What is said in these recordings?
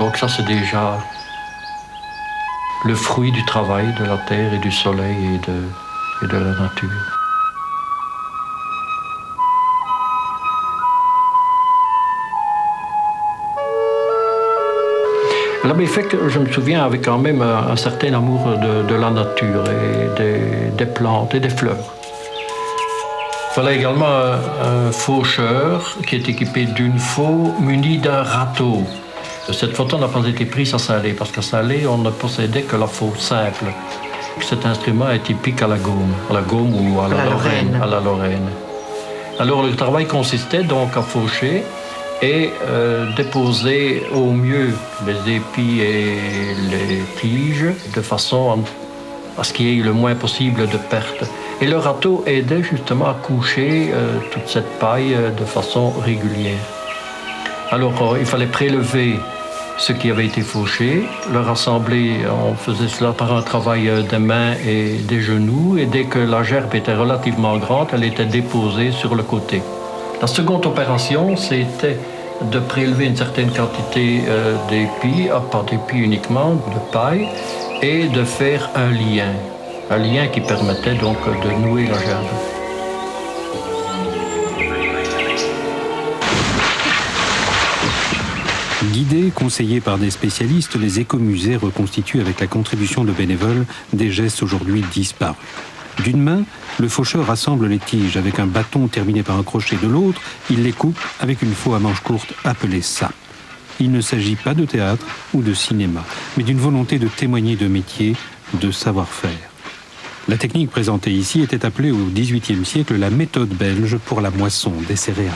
Donc ça, c'est déjà le fruit du travail de la terre et du soleil et de la nature. L'abbé Feck, je me souviens, avait quand même un certain amour de la nature et des plantes et des fleurs. Il fallait également un faucheur qui est équipé d'une faux munie d'un râteau. Cette photo n'a pas été prise à Saint-Lé, parce qu'à Saint-Lé, on ne possédait que la faux simple. Cet instrument est typique à la Gaume ou à la Lorraine. Alors le travail consistait donc à faucher et déposer au mieux les épis et les tiges de façon à ce qu'il y ait le moins possible de pertes. Et le râteau aidait justement à coucher toute cette paille de façon régulière. Alors il fallait prélever ce qui avait été fauché, le rassembler, on faisait cela par un travail des mains et des genoux, et dès que la gerbe était relativement grande, elle était déposée sur le côté. La seconde opération, c'était de prélever une certaine quantité d'épis, pas d'épis uniquement, de paille, et de faire un lien qui permettait donc de nouer la gerbe. Guidés, conseillés par des spécialistes, les écomusées reconstituent avec la contribution de bénévoles des gestes aujourd'hui disparus. D'une main, le faucheur rassemble les tiges avec un bâton terminé par un crochet. De l'autre, il les coupe avec une faux à manche courte appelée sape. Il ne s'agit pas de théâtre ou de cinéma, mais d'une volonté de témoigner de métier, de savoir-faire. La technique présentée ici était appelée au XVIIIe siècle la méthode belge pour la moisson des céréales.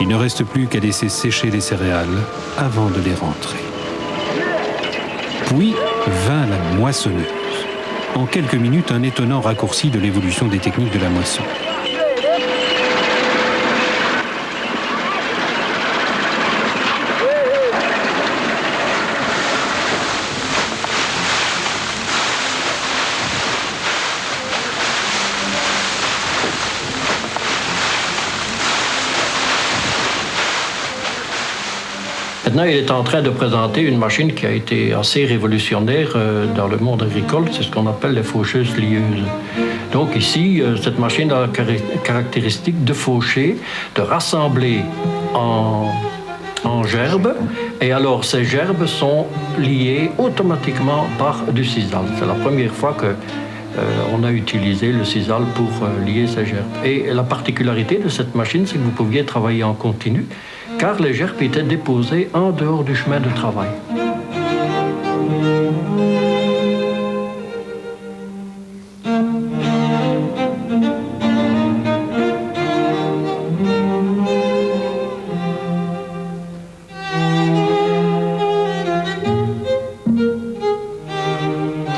Il ne reste plus qu'à laisser sécher les céréales avant de les rentrer. Puis vint la moissonneuse. En quelques minutes, un étonnant raccourci de l'évolution des techniques de la moisson. Maintenant, il est en train de présenter une machine qui a été assez révolutionnaire dans le monde agricole, c'est ce qu'on appelle les faucheuses lieuses. Donc ici, cette machine a la caractéristique de faucher, de rassembler en gerbes, et alors ces gerbes sont liées automatiquement par du sisal. C'est la première fois qu'on a utilisé le sisal pour lier ces gerbes. Et la particularité de cette machine, c'est que vous pouviez travailler en continu, car les gerbes étaient déposées en dehors du chemin de travail.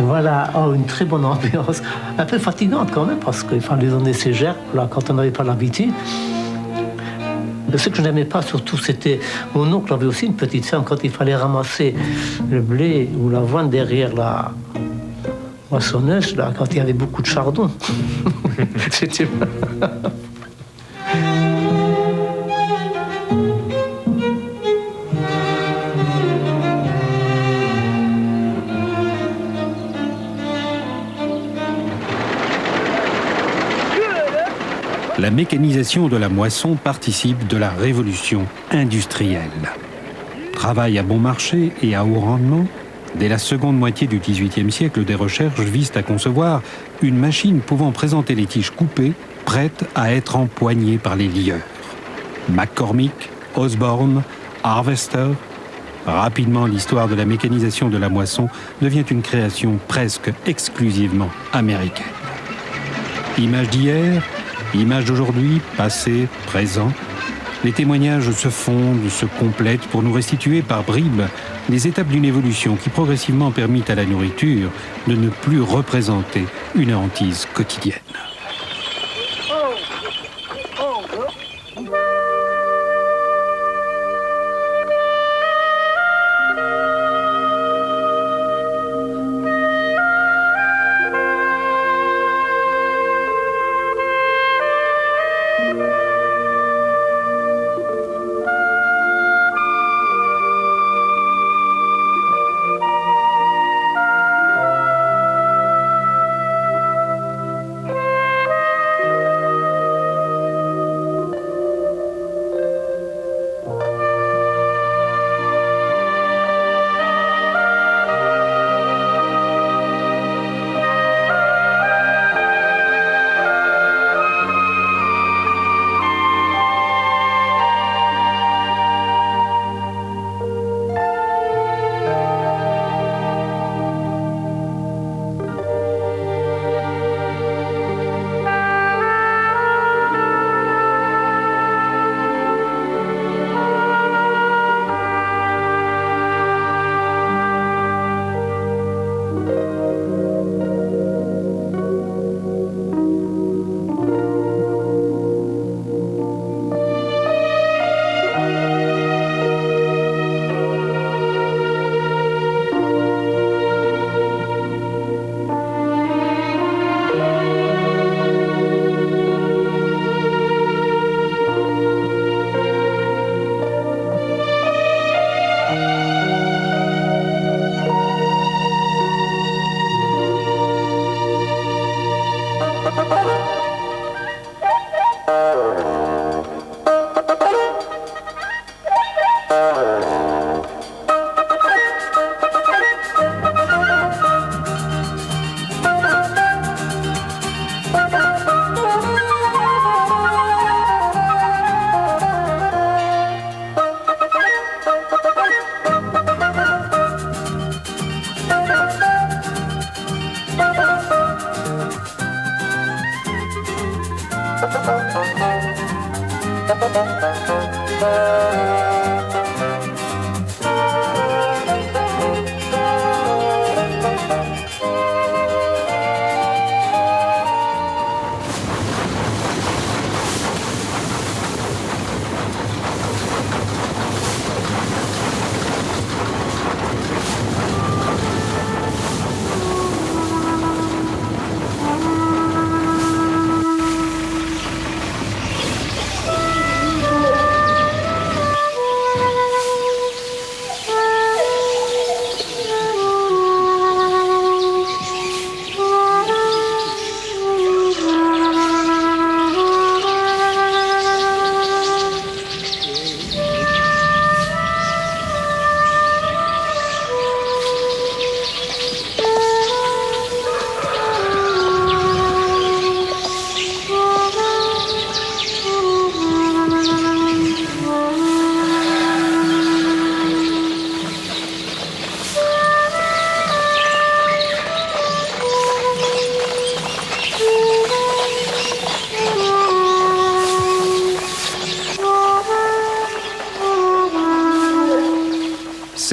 Voilà, une très bonne ambiance, un peu fatigante quand même, parce qu'il fallait donner ces gerbes là, quand on n'avait pas l'habitude. Ce que je n'aimais pas surtout, c'était... Mon oncle avait aussi une petite ferme quand il fallait ramasser le blé ou l'avoine derrière la moissonneuse, là, quand il y avait beaucoup de chardon. C'était... La mécanisation de la moisson participe de la révolution industrielle. Travail à bon marché et à haut rendement, dès la seconde moitié du XVIIIe siècle, des recherches visent à concevoir une machine pouvant présenter les tiges coupées, prêtes à être empoignées par les lieurs. McCormick, Osborne, Harvester. Rapidement, l'histoire de la mécanisation de la moisson devient une création presque exclusivement américaine. Image d'hier, image d'aujourd'hui, passé, présent, Les témoignages se fondent, se complètent pour nous restituer par bribes les étapes d'une évolution qui progressivement permit à la nourriture de ne plus représenter une hantise quotidienne.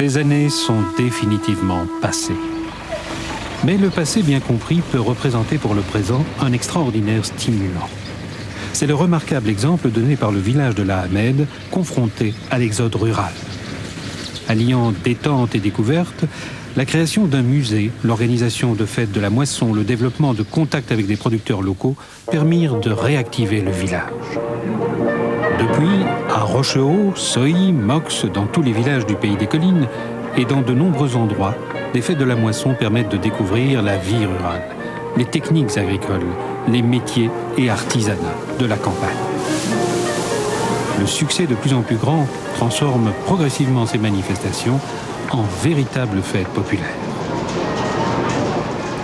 Ces années sont définitivement passées. Mais le passé bien compris peut représenter pour le présent un extraordinaire stimulant. C'est le remarquable exemple donné par le village de la Hamède, confronté à l'exode rural. Alliant détente et découverte, la création d'un musée, l'organisation de fêtes de la moisson, le développement de contacts avec des producteurs locaux permirent de réactiver le village. Depuis, à Rochehaut, Soy, Mox, dans tous les villages du pays des collines et dans de nombreux endroits, les fêtes de la moisson permettent de découvrir la vie rurale, les techniques agricoles, les métiers et artisanats de la campagne. Le succès de plus en plus grand transforme progressivement ces manifestations en véritables fêtes populaires.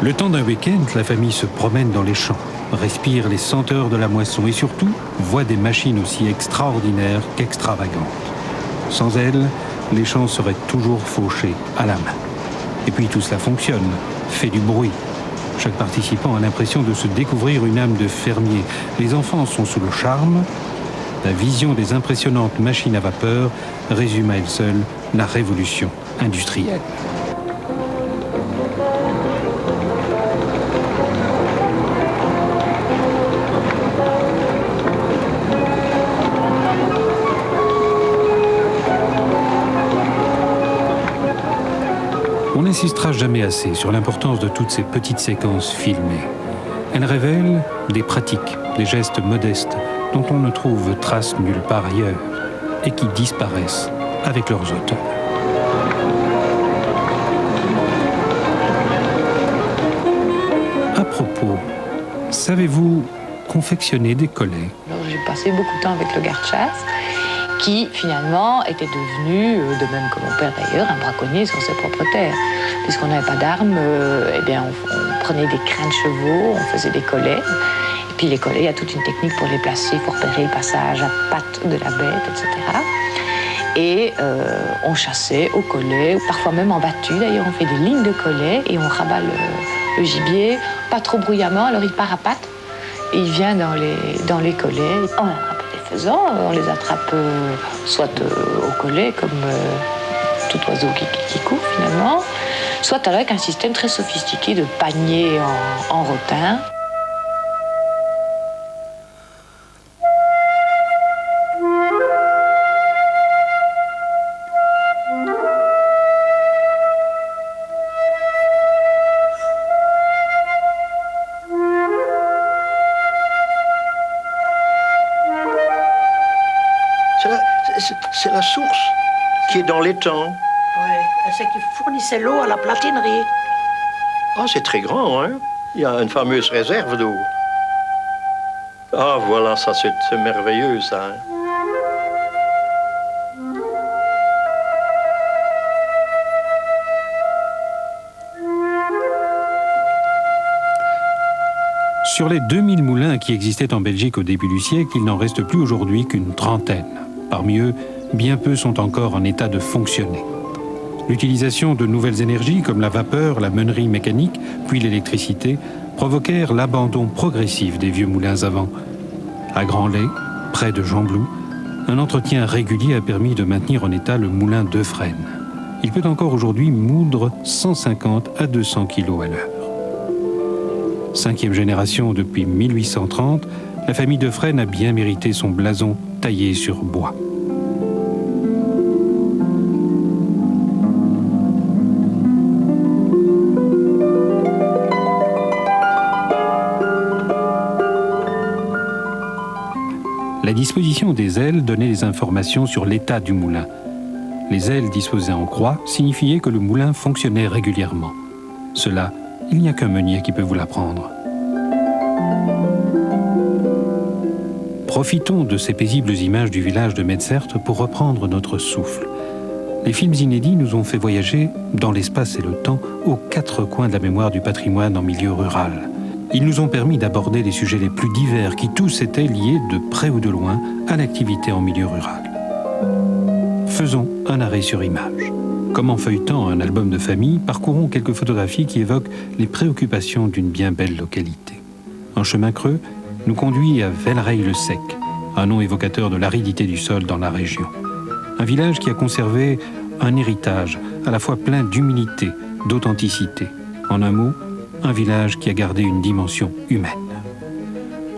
Le temps d'un week-end, la famille se promène dans les champs, respire les senteurs de la moisson et surtout voit des machines aussi extraordinaires qu'extravagantes. Sans elles, les champs seraient toujours fauchés à la main. Et puis tout cela fonctionne, fait du bruit. Chaque participant a l'impression de se découvrir une âme de fermier. Les enfants sont sous le charme La vision des impressionnantes machines à vapeur résume à elle seule la révolution industrielle. On n'insistera jamais assez sur l'importance de toutes ces petites séquences filmées. Elles révèlent des pratiques, des gestes modestes dont on ne trouve trace nulle part ailleurs et qui disparaissent avec leurs auteurs. À propos, savez-vous confectionner des collets? J'ai passé beaucoup de temps avec le garde-chasse, qui finalement était devenu, de même que mon père d'ailleurs, un braconnier sur ses propres terres. Puisqu'on n'avait pas d'armes, eh bien on prenait des crins de chevaux, on faisait des collets. Et puis les collets, il y a toute une technique pour les placer, il faut repérer le passage à pattes de la bête, etc. Et on chassait au collet, parfois même en battu. D'ailleurs, on fait des lignes de collets et on rabat le gibier, pas trop bruyamment, alors il part à pattes. Et il vient dans les collets. On attrape les faisans, on les attrape soit au collet, comme tout oiseau qui court finalement, soit avec un système très sophistiqué de panier en rotin. C'est la source qui est dans l'étang. Oui, c'est qui fournissait l'eau à la platinerie. Ah, c'est très grand, hein? Il y a une fameuse réserve d'eau. Ah, voilà, ça, c'est merveilleux, ça. Hein? Sur les 2000 moulins qui existaient en Belgique au début du siècle, il n'en reste plus aujourd'hui qu'une trentaine. Parmi eux, bien peu sont encore en état de fonctionner. L'utilisation de nouvelles énergies comme la vapeur, la meunerie mécanique, puis l'électricité, provoquèrent l'abandon progressif des vieux moulins à vent. À Grand-Lay, près de Gembloux, un entretien régulier a permis de maintenir en état le moulin de Fresnes. Il peut encore aujourd'hui moudre 150 à 200 kg à l'heure. 5e génération depuis 1830, la famille de Fresnes a bien mérité son blason taillé sur bois. La disposition des ailes donnait des informations sur l'état du moulin. Les ailes disposées en croix signifiaient que le moulin fonctionnait régulièrement. Cela, il n'y a qu'un meunier qui peut vous l'apprendre. Profitons de ces paisibles images du village de Metzert pour reprendre notre souffle. Les films inédits nous ont fait voyager dans l'espace et le temps aux quatre coins de la mémoire du patrimoine en milieu rural. Ils nous ont permis d'aborder les sujets les plus divers qui tous étaient liés de près ou de loin à l'activité en milieu rural. Faisons un arrêt sur image. Comme en feuilletant un album de famille, parcourons quelques photographies qui évoquent les préoccupations d'une bien belle localité. Un chemin creux nous conduit à Vellereille-le-Sec, un nom évocateur de l'aridité du sol dans la région. Un village qui a conservé un héritage à la fois plein d'humilité, d'authenticité. En un mot, un village qui a gardé une dimension humaine.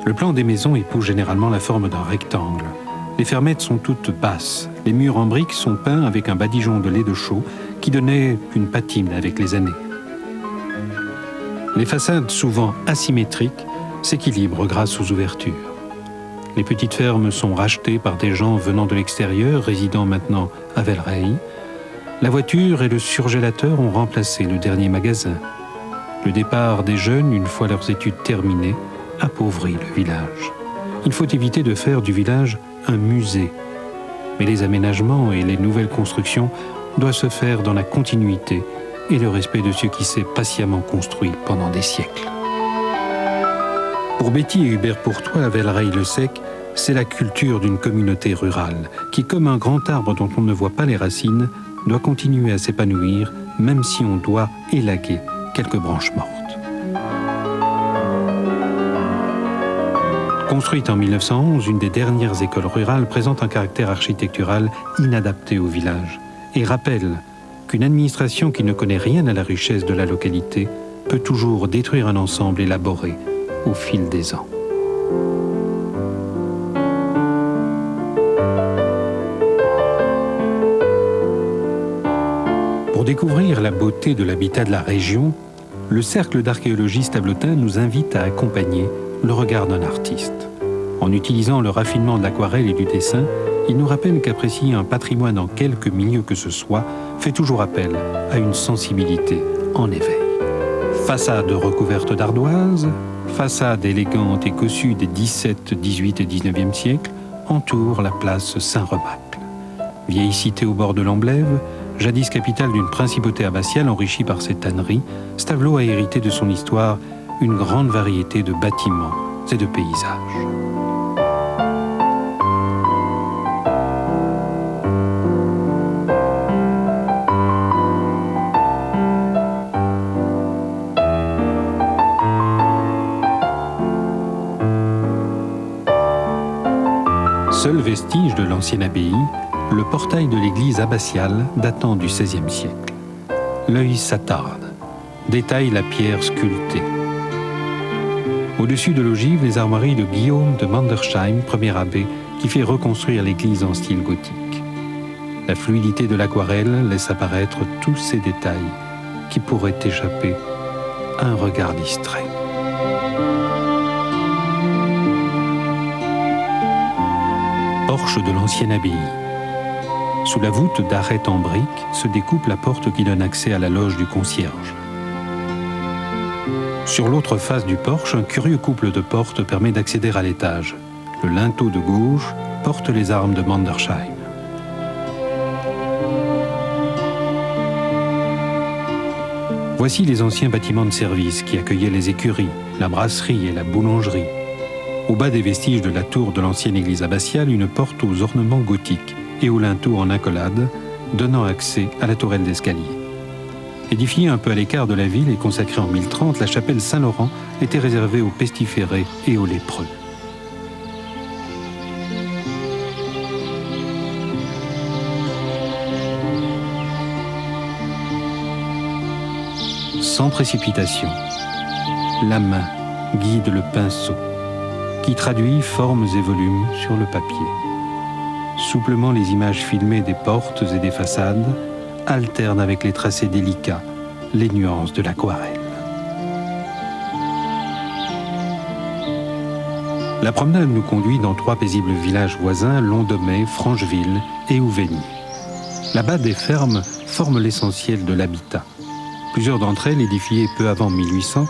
Le plan des maisons épouse généralement la forme d'un rectangle. Les fermettes sont toutes basses. Les murs en briques sont peints avec un badigeon de lait de chaux qui donnait une patine avec les années. Les façades, souvent asymétriques, s'équilibrent grâce aux ouvertures. Les petites fermes sont rachetées par des gens venant de l'extérieur, résidant maintenant à Vellereille. La voiture et le surgélateur ont remplacé le dernier magasin. Le départ des jeunes, une fois leurs études terminées, appauvrit le village. Il faut éviter de faire du village un musée. Mais les aménagements et les nouvelles constructions doivent se faire dans la continuité et le respect de ce qui s'est patiemment construit pendant des siècles. Pour Betty et Hubert Pourtois, à Vellereille-le-Sec, c'est la culture d'une communauté rurale qui, comme un grand arbre dont on ne voit pas les racines, doit continuer à s'épanouir, même si on doit élaguer quelques branches mortes. Construite en 1911, une des dernières écoles rurales présente un caractère architectural inadapté au village et rappelle qu'une administration qui ne connaît rien à la richesse de la localité peut toujours détruire un ensemble élaboré au fil des ans. Pour découvrir la beauté de l'habitat de la région, le cercle d'archéologistes abletins nous invite à accompagner le regard d'un artiste. En utilisant le raffinement de l'aquarelle et du dessin, il nous rappelle qu'apprécier un patrimoine en quelque milieu que ce soit fait toujours appel à une sensibilité en éveil. Façade recouverte d'ardoises, façade élégante et cossue des 17, 18 et 19e siècles entoure la place Saint-Remacle. Vieille cité au bord de l'Amblève, jadis capitale d'une principauté abbatiale enrichie par ses tanneries, Stavelot a hérité de son histoire une grande variété de bâtiments et de paysages. Seul vestige de l'ancienne abbaye, le portail de l'église abbatiale datant du XVIe siècle. L'œil s'attarde, détaille la pierre sculptée. Au-dessus de l'ogive, les armoiries de Guillaume de Mandersheim, premier abbé, qui fait reconstruire l'église en style gothique. La fluidité de l'aquarelle laisse apparaître tous ces détails qui pourraient échapper à un regard distrait. Porche de l'ancienne abbaye. Sous la voûte d'arêtes en briques se découpe la porte qui donne accès à la loge du concierge. Sur l'autre face du porche, un curieux couple de portes permet d'accéder à l'étage. Le linteau de gauche porte les armes de Mandersheim. Voici les anciens bâtiments de service qui accueillaient les écuries, la brasserie et la boulangerie. Au bas des vestiges de la tour de l'ancienne église abbatiale, une porte aux ornements gothiques et au linteau en accolade, donnant accès à la tourelle d'escalier. Édifiée un peu à l'écart de la ville et consacrée en 1030, la chapelle Saint-Laurent était réservée aux pestiférés et aux lépreux. Sans précipitation, la main guide le pinceau, qui traduit formes et volumes sur le papier. Souplement, les images filmées des portes et des façades alternent avec les tracés délicats, les nuances de l'aquarelle. La promenade nous conduit dans 3 paisibles villages voisins, Londomé, Francheville et Ouvigny. Là-bas, des fermes forment l'essentiel de l'habitat. Plusieurs d'entre elles, édifiées peu avant 1800,